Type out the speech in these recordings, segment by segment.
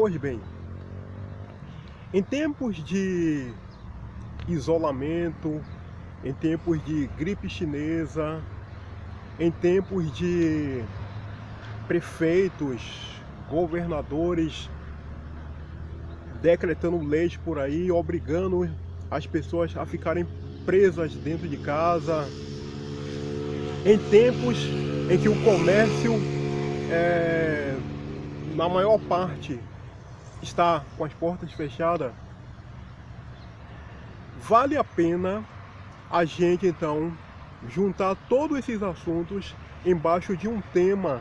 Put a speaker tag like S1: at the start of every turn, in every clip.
S1: Pois bem, em tempos de isolamento, em tempos de gripe chinesa, em tempos de prefeitos, governadores decretando leis por aí, obrigando as pessoas a ficarem presas dentro de casa, em tempos em que o comércio, na maior parte, está com as portas fechadas, vale a pena a gente então juntar todos esses assuntos embaixo de um tema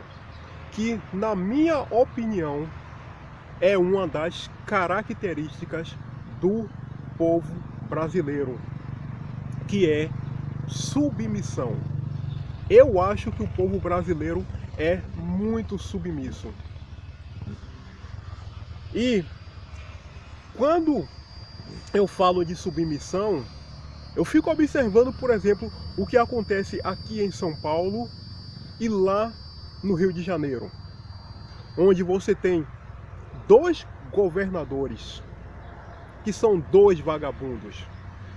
S1: que, na minha opinião, é uma das características do povo brasileiro, que é submissão. Eu acho que o povo brasileiro é muito submisso. E quando eu falo de submissão, eu fico observando, por exemplo, o que acontece aqui em São Paulo e lá no Rio de Janeiro, onde você tem dois governadores que são dois vagabundos,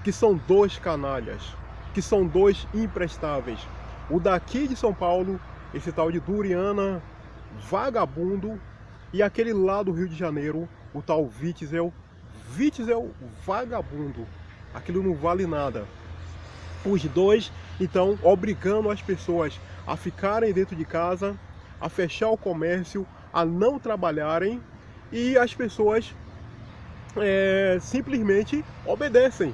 S1: que são dois canalhas, que são dois imprestáveis. O daqui de São Paulo, esse tal de Doriana, vagabundo, e aquele lá do Rio de Janeiro, o tal Witzel, vagabundo. Aquilo não vale nada. Os dois, então, obrigando as pessoas a ficarem dentro de casa, a fechar o comércio, a não trabalharem, e as pessoas simplesmente obedecem.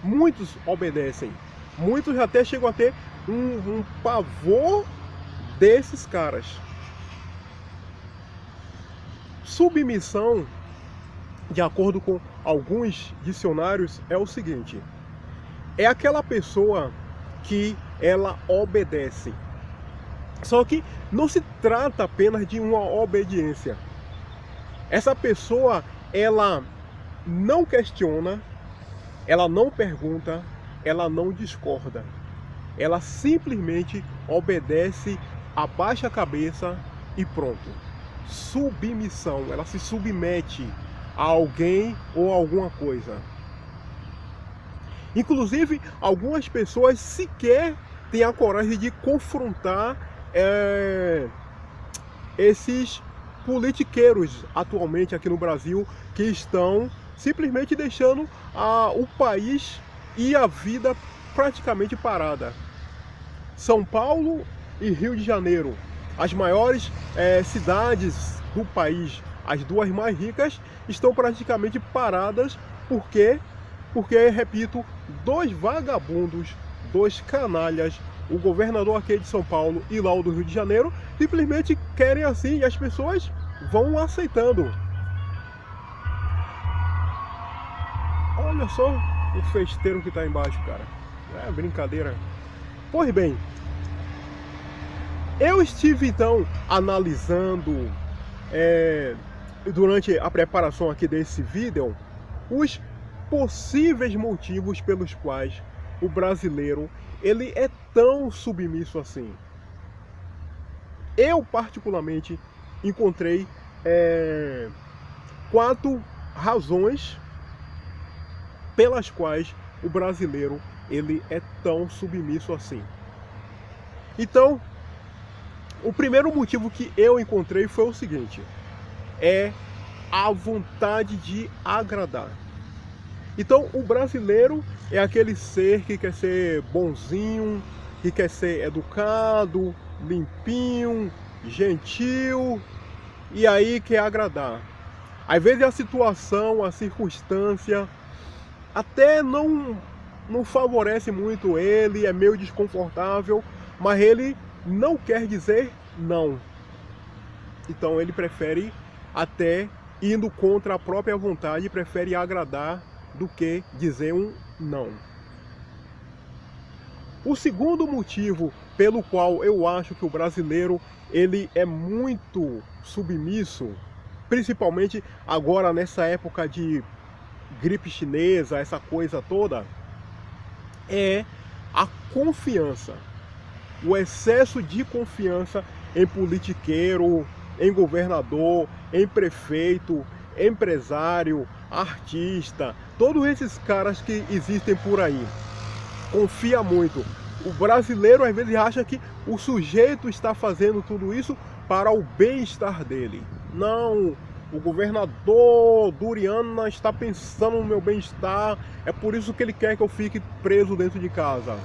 S1: Muitos obedecem. Muitos até chegam a ter um pavor desses caras. Submissão, de acordo com alguns dicionários, é o seguinte: é aquela pessoa que ela obedece. Só que não se trata apenas de uma obediência. Essa pessoa, ela não questiona, ela não pergunta, ela não discorda. Ela simplesmente obedece, abaixa a cabeça e pronto. Submissão, ela se submete a alguém ou a alguma coisa. Inclusive, algumas pessoas sequer têm a coragem de confrontar esses politiqueiros atualmente aqui no Brasil, que estão simplesmente deixando o país e a vida praticamente parada. São Paulo e Rio de Janeiro, as maiores cidades do país, as duas mais ricas, estão praticamente paradas. Por quê? Porque, repito, dois vagabundos, dois canalhas, o governador aqui de São Paulo e lá o do Rio de Janeiro, simplesmente querem assim, e as pessoas vão aceitando. Olha só o festeiro que está embaixo, cara. É brincadeira. Pois bem, eu estive então analisando durante a preparação aqui desse vídeo os possíveis motivos pelos quais o brasileiro ele é tão submisso assim. Eu particularmente encontrei 4 razões pelas quais o brasileiro ele é tão submisso assim. Então, o primeiro motivo que eu encontrei foi o seguinte: é a vontade de agradar. Então, o brasileiro é aquele ser que quer ser bonzinho, que quer ser educado, limpinho, gentil, e aí quer agradar. Às vezes a situação, a circunstância até não favorece muito ele, é meio desconfortável, mas ele não quer dizer não. Então ele prefere, até indo contra a própria vontade, prefere agradar do que dizer um não. O segundo motivo pelo qual eu acho que o brasileiro ele é muito submisso, principalmente agora nessa época de gripe chinesa, essa coisa toda, é a confiança. O excesso de confiança em politiqueiro, em governador, em prefeito, empresário, artista, todos esses caras que existem por aí, confia muito. O brasileiro às vezes acha que o sujeito está fazendo tudo isso para o bem-estar dele. Não, o governador Doriana está pensando no meu bem-estar, é por isso que ele quer que eu fique preso dentro de casa.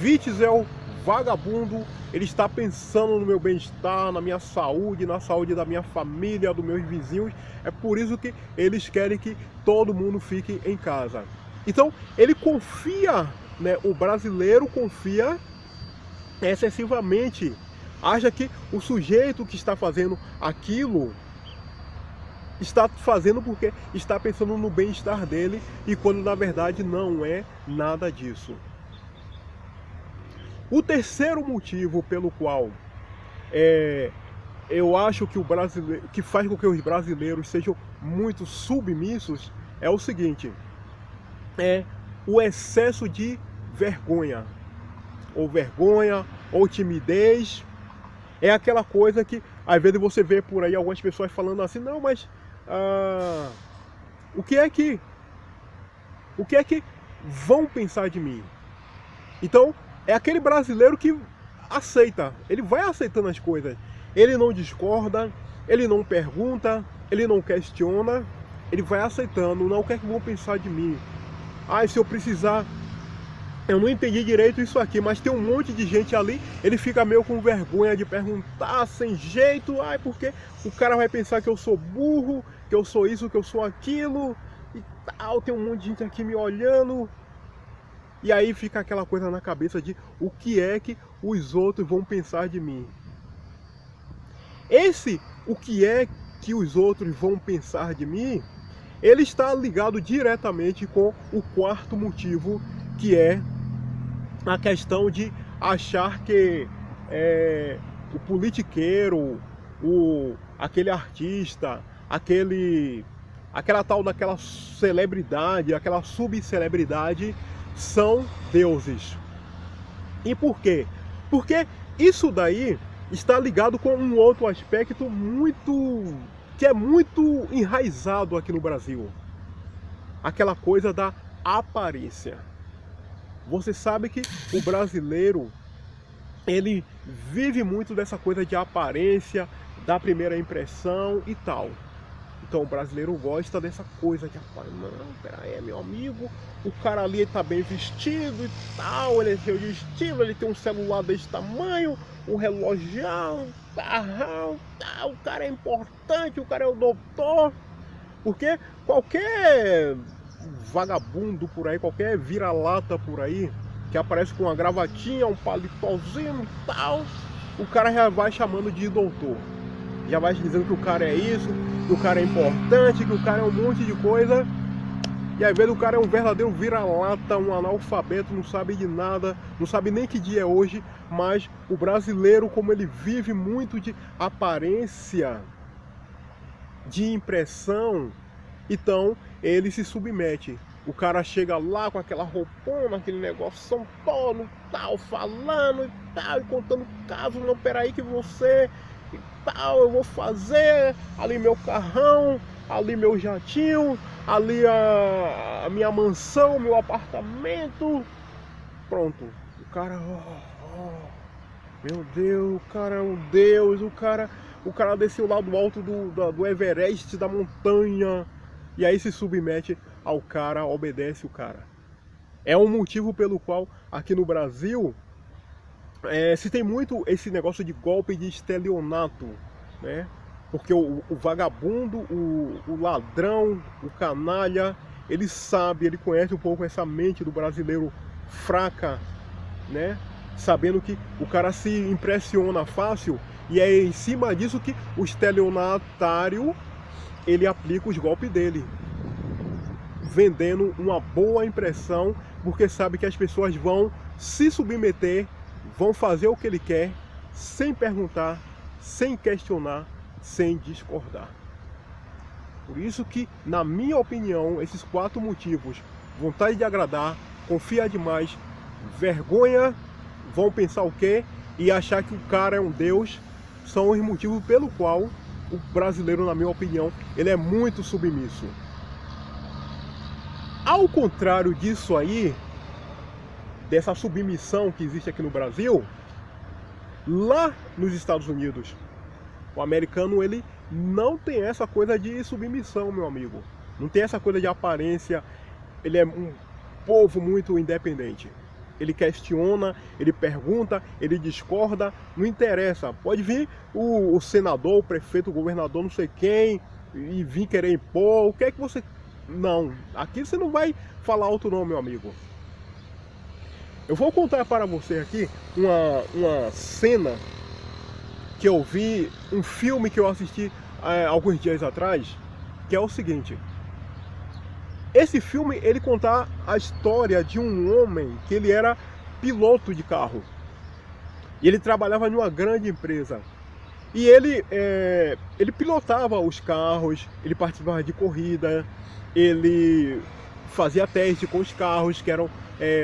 S1: Witzel, vagabundo, ele está pensando no meu bem-estar, na minha saúde, na saúde da minha família, dos meus vizinhos. É por isso que eles querem que todo mundo fique em casa. Então, ele confia, né, o brasileiro confia excessivamente. Acha que o sujeito que está fazendo aquilo está fazendo porque está pensando no bem-estar dele, e quando na verdade não é nada disso. O terceiro motivo pelo qual eu acho que que faz com que os brasileiros sejam muito submissos é o seguinte: é o excesso de vergonha, ou timidez. É aquela coisa que às vezes você vê por aí algumas pessoas falando assim: não, mas o que é que vão pensar de mim? Então é aquele brasileiro que aceita, ele vai aceitando as coisas, ele não discorda, ele não pergunta, ele não questiona, ele vai aceitando. Não, o que é que vão pensar de mim? Se eu precisar, eu não entendi direito isso aqui, mas tem um monte de gente ali, ele fica meio com vergonha de perguntar, sem jeito, porque o cara vai pensar que eu sou burro, que eu sou isso, que eu sou aquilo, e tal, tem um monte de gente aqui me olhando, e aí fica aquela coisa na cabeça de o que é que os outros vão pensar de mim. O que é que os outros vão pensar de mim, ele está ligado diretamente com o quarto motivo, que é a questão de achar que o politiqueiro, aquele artista, aquela tal daquela celebridade, aquela subcelebridade, são deuses. E por quê? Porque isso daí está ligado com um outro aspecto que é muito enraizado aqui no Brasil. Aquela coisa da aparência. Você sabe que o brasileiro, ele vive muito dessa coisa de aparência, da primeira impressão e tal. Então o brasileiro gosta dessa coisa de aparência. Não, peraí, meu amigo, o cara ali está bem vestido e tal, ele é cheio de estilo, ele tem um celular desse tamanho, um relógio, tal, o cara é importante, o cara é o doutor. Porque qualquer vagabundo por aí, qualquer vira-lata por aí, que aparece com uma gravatinha, um paletózinho e tal, o cara já vai chamando de doutor. Já vai dizendo que o cara é isso, que o cara é importante, que o cara é um monte de coisa. E às vezes o cara é um verdadeiro vira-lata, um analfabeto, não sabe de nada, não sabe nem que dia é hoje. Mas o brasileiro, como ele vive muito de aparência, de impressão, então ele se submete. O cara chega lá com aquela roupona, aquele negócio todo, tal, falando e tal, e contando casos. Não, peraí que você e tal, eu vou fazer ali meu carrão, ali meu jatinho, ali a minha mansão, meu apartamento. Pronto, o cara, meu Deus, o cara é um deus, o cara desceu lá do alto do Everest, da montanha, e aí se submete ao cara, obedece o cara. É um motivo pelo qual aqui no Brasil se tem muito esse negócio de golpe de estelionato, né? Porque o vagabundo, o ladrão, o canalha, ele sabe, ele conhece um pouco essa mente do brasileiro fraca, né? Sabendo que o cara se impressiona fácil, e é em cima disso que o estelionatário, ele aplica os golpes dele, vendendo uma boa impressão, porque sabe que as pessoas vão se submeter, vão fazer o que ele quer, sem perguntar, sem questionar, sem discordar. Por isso que, na minha opinião, esses 4 motivos: vontade de agradar, confiar demais, vergonha, vão pensar o quê? E achar que o cara é um deus, são os motivos pelo qual o brasileiro, na minha opinião, ele é muito submisso. Ao contrário disso aí, dessa submissão que existe aqui no Brasil, lá nos Estados Unidos, o americano, ele não tem essa coisa de submissão, meu amigo. Não tem essa coisa de aparência. Ele é um povo muito independente. Ele questiona, ele pergunta, ele discorda, não interessa. Pode vir o senador, o prefeito, o governador, não sei quem, e vir querer impor. O que é que você... Não, aqui você não vai falar alto não, meu amigo. Eu vou contar para você aqui uma cena que eu vi, um filme que eu assisti alguns dias atrás, que é o seguinte. Esse filme, ele conta a história de um homem que ele era piloto de carro. E ele trabalhava em uma grande empresa. E ele pilotava os carros, ele participava de corrida, ele fazia teste com os carros que eram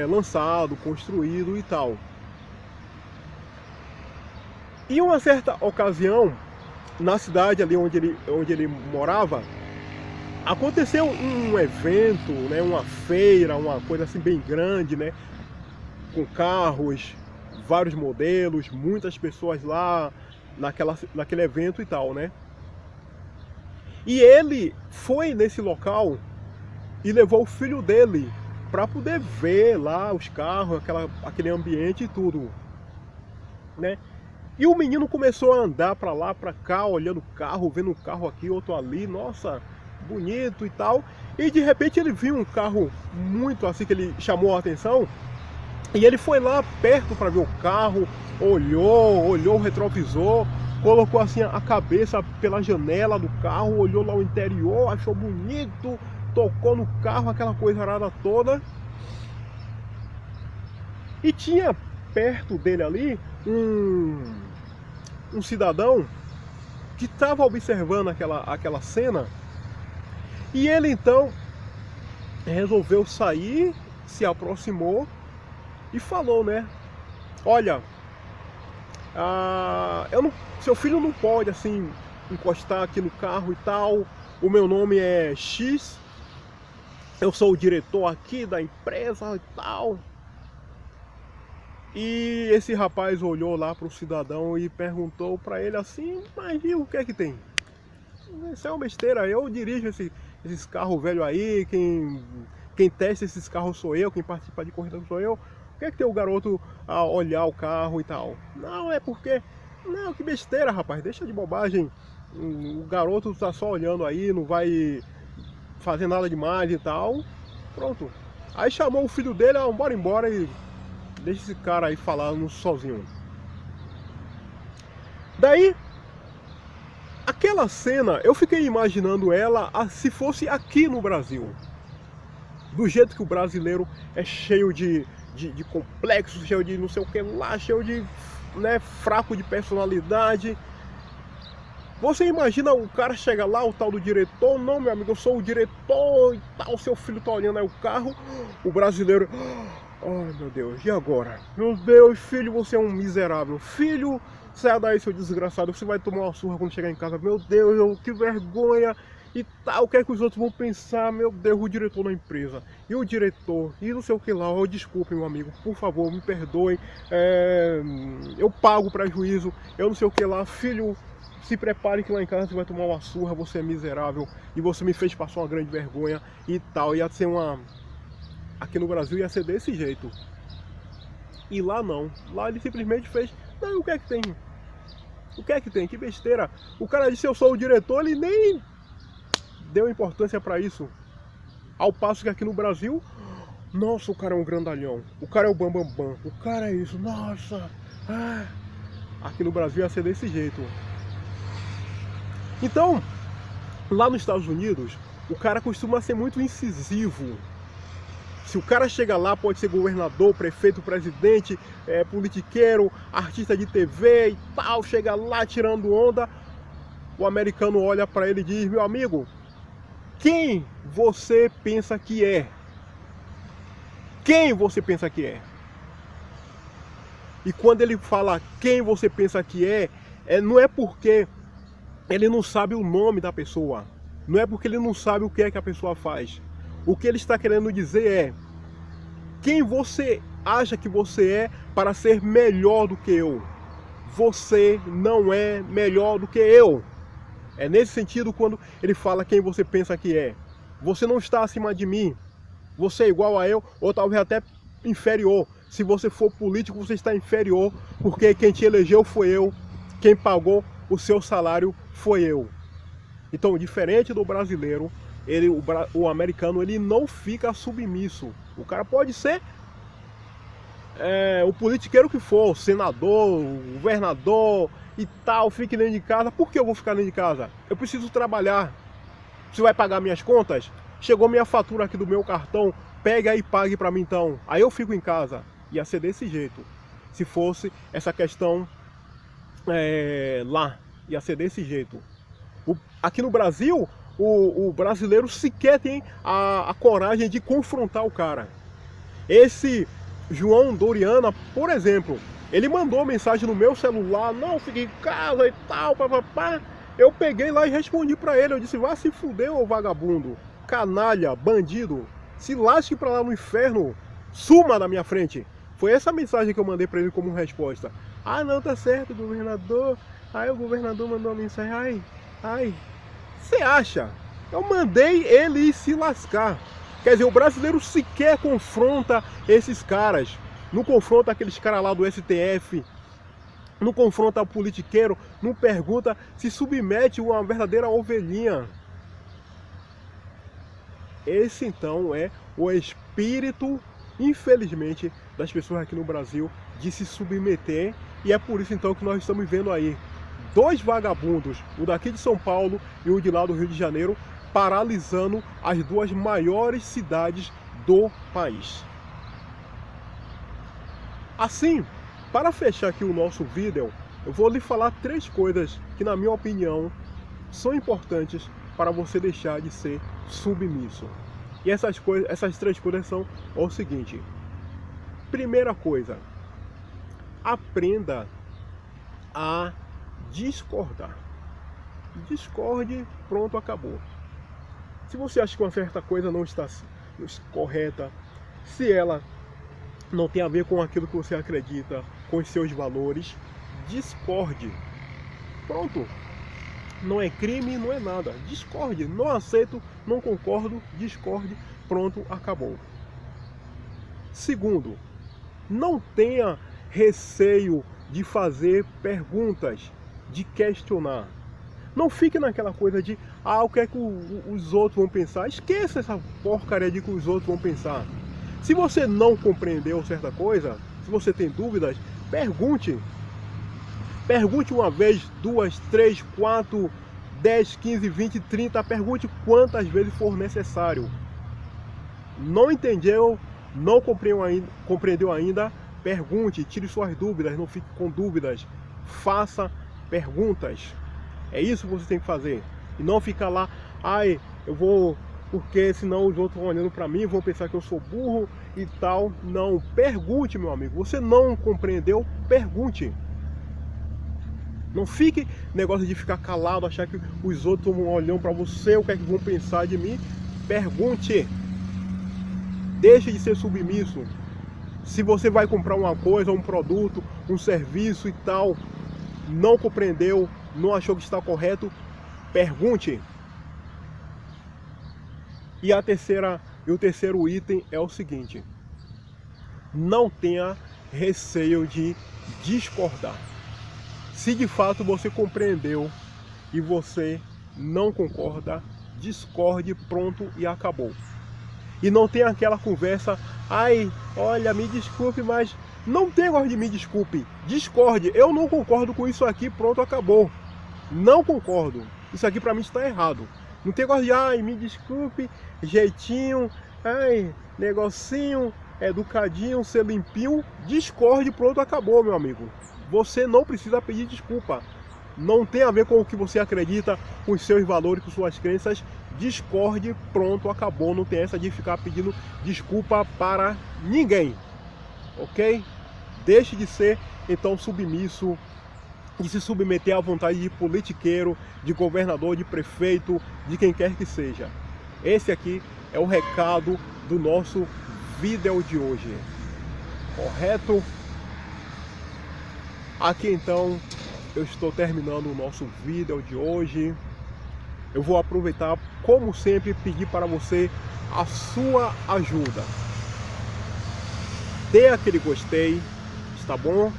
S1: lançados, construídos e tal. E uma certa ocasião, na cidade ali onde ele morava, aconteceu um evento, né, uma feira, uma coisa assim bem grande, né, com carros, vários modelos, muitas pessoas lá naquele evento e tal, né. E ele foi nesse local e levou o filho dele para poder ver lá os carros, aquele ambiente e tudo, né. E o menino começou a andar para lá, para cá, olhando o carro, vendo um carro aqui, outro ali, nossa, bonito e tal. E de repente ele viu um carro muito assim que ele chamou a atenção. E ele foi lá perto para ver o carro, olhou o retrovisor, colocou assim a cabeça pela janela do carro, olhou lá o interior, achou bonito, tocou no carro, aquela coisa arada toda. E tinha perto dele ali um cidadão que estava observando aquela cena. E ele então resolveu sair, se aproximou e falou, né? Olha, seu filho não pode assim encostar aqui no carro e tal. O meu nome é X, eu sou o diretor aqui da empresa e tal. E esse rapaz olhou lá para o cidadão e perguntou para ele assim, mas e o que é que tem? Isso é uma besteira, eu dirijo esses carros velhos aí, quem testa esses carros sou eu, quem participa de corrida sou eu. Por que é que tem o garoto a olhar o carro e tal? Não, é porque... Não, que besteira, rapaz, deixa de bobagem. O garoto tá só olhando aí, não vai fazer nada demais e tal. Pronto. Aí chamou o filho dele, bora embora e deixa esse cara aí falando sozinho. Daí, aquela cena, eu fiquei imaginando ela se fosse aqui no Brasil. Do jeito que o brasileiro é cheio de complexos, cheio de não sei o que lá, cheio de, né, fraco de personalidade. Você imagina o cara chega lá, o tal do diretor, não, meu amigo, eu sou o diretor e tal, seu filho tá olhando aí o carro, o brasileiro, ai meu Deus, e agora? Meu Deus, filho, você é um miserável, filho, saia daí, seu desgraçado, você vai tomar uma surra quando chegar em casa, meu Deus, que vergonha e tal, o que é que os outros vão pensar, meu Deus, o diretor da empresa, e o diretor, e não sei o que lá, desculpe, meu amigo, por favor, me perdoe, eu pago prejuízo, eu não sei o que lá, filho, se prepare que lá em casa você vai tomar uma surra, você é miserável, e você me fez passar uma grande vergonha e tal, ia ser aqui no Brasil ia ser desse jeito. E lá não, lá ele simplesmente fez, não, o que é que tem? O que é que tem? Que besteira. O cara disse eu sou o diretor, ele nem deu importância pra isso. Ao passo que aqui no Brasil, nossa, o cara é um grandalhão, o cara é o bambambam, o cara é isso, nossa. Aqui no Brasil ia ser desse jeito. Então, lá nos Estados Unidos, o cara costuma ser muito incisivo. Se o cara chega lá, pode ser governador, prefeito, presidente, politiqueiro, artista de TV e tal, chega lá tirando onda, o americano olha para ele e diz, meu amigo, quem você pensa que é? Quem você pensa que é? E quando ele fala quem você pensa que é, não é porque ele não sabe o nome da pessoa. Não é porque ele não sabe o que é que a pessoa faz. O que ele está querendo dizer é: quem você acha que você é para ser melhor do que eu? Você não é melhor do que eu. É nesse sentido quando ele fala quem você pensa que é. Você não está acima de mim. Você é igual a eu, ou talvez até inferior. Se você for político, você está inferior, porque quem te elegeu foi eu, quem pagou o seu salário foi eu. Então, diferente do brasileiro, o americano ele não fica submisso. O cara pode ser o politiqueiro que for, senador, governador e tal, fique dentro de casa. Por que eu vou ficar dentro de casa? Eu preciso trabalhar. Você vai pagar minhas contas? Chegou minha fatura aqui do meu cartão, pega aí e pague para mim então. Aí eu fico em casa. Ia ser desse jeito. Se fosse essa questão lá, ia ser desse jeito. Aqui no Brasil, o brasileiro sequer tem a coragem de confrontar o cara. Esse João Doriana, por exemplo, ele mandou mensagem no meu celular: não, fique em casa e tal, papapá. Eu peguei lá e respondi pra ele. Eu disse: vá se fuder, ô vagabundo, canalha, bandido, se lasque pra lá no inferno, suma da minha frente. Foi essa mensagem que eu mandei pra ele como resposta. Ah, não, tá certo, governador. Aí o governador mandou uma mensagem: ai, você acha? Eu mandei ele ir se lascar. Quer dizer, o brasileiro sequer confronta esses caras. Não confronta aqueles caras lá do STF. Não confronta o politiqueiro. Não pergunta, se submete a uma verdadeira ovelhinha. Esse então é o espírito, infelizmente, das pessoas aqui no Brasil, de se submeter. E é por isso então que nós estamos vendo aí dois vagabundos, o daqui de São Paulo e o de lá do Rio de Janeiro, paralisando as duas maiores cidades do país. Assim, para fechar aqui o nosso vídeo, eu vou lhe falar três coisas que, na minha opinião, são importantes para você deixar de ser submisso. E essas três coisas são o seguinte. Primeira coisa, aprenda a discordar. Discorde, pronto, acabou. Se você acha que uma certa coisa não está correta, se ela não tem a ver com aquilo que você acredita, com os seus valores, discorde. Pronto. Não é crime, não é nada. Discorde. Não aceito, não concordo, discorde. Pronto, acabou. Segundo, não tenha receio de fazer perguntas, de questionar. Não fique naquela coisa de, o que é que os outros vão pensar. Esqueça essa porcaria de que os outros vão pensar. Se você não compreendeu certa coisa, se você tem dúvidas, pergunte. Pergunte uma vez, duas, três, 4, 10, 15, 20, 30. Pergunte quantas vezes for necessário. Não entendeu, não compreendeu ainda, pergunte, tire suas dúvidas, não fique com dúvidas. Faça perguntas. É isso que você tem que fazer. E não ficar lá, eu vou, porque senão os outros vão olhando para mim, vão pensar que eu sou burro e tal. Não, pergunte, meu amigo. Você não compreendeu, pergunte. Não fique negócio de ficar calado, achar que os outros vão olhando para você, o que é que vão pensar de mim. Pergunte. Deixe de ser submisso. Se você vai comprar uma coisa, um produto, um serviço e tal, não compreendeu, não achou que está correto, pergunte. E o terceiro item é o seguinte: não tenha receio de discordar. Se de fato você compreendeu e você não concorda, discorde, pronto e acabou. E não tem aquela conversa, olha, me desculpe, mas não tem agora de me desculpe, discorde, eu não concordo com isso aqui, pronto, acabou. Não concordo, isso aqui pra mim está errado. Não tem agora de, me desculpe, jeitinho, negocinho, educadinho, ser limpinho, discorde, pronto, acabou, meu amigo. Você não precisa pedir desculpa. Não tem a ver com o que você acredita, com os seus valores, com suas crenças. Discorde, pronto, acabou. Não tem essa de ficar pedindo desculpa para ninguém. Ok? Deixe de ser, então, submisso de se submeter à vontade de politiqueiro, de governador, de prefeito, de quem quer que seja. Esse aqui é o recado do nosso vídeo de hoje. Correto? Aqui então eu estou terminando o nosso vídeo de hoje. Eu vou aproveitar, como sempre, pedir para você a sua ajuda. Dê aquele gostei, está bom?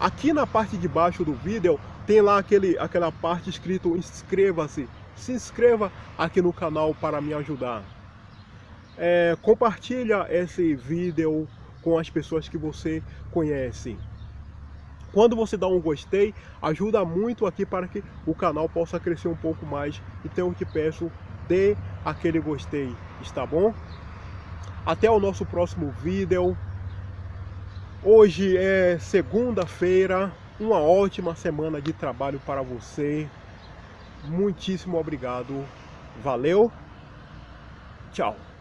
S1: Aqui na parte de baixo do vídeo tem lá aquela parte escrito inscreva-se. Se inscreva aqui no canal para me ajudar. Compartilha esse vídeo com as pessoas que você conhece. Quando você dá um gostei, ajuda muito aqui para que o canal possa crescer um pouco mais. Então eu te peço, dê aquele gostei, está bom? Até o nosso próximo vídeo. Hoje é segunda-feira, uma ótima semana de trabalho para você. Muitíssimo obrigado. Valeu. Tchau.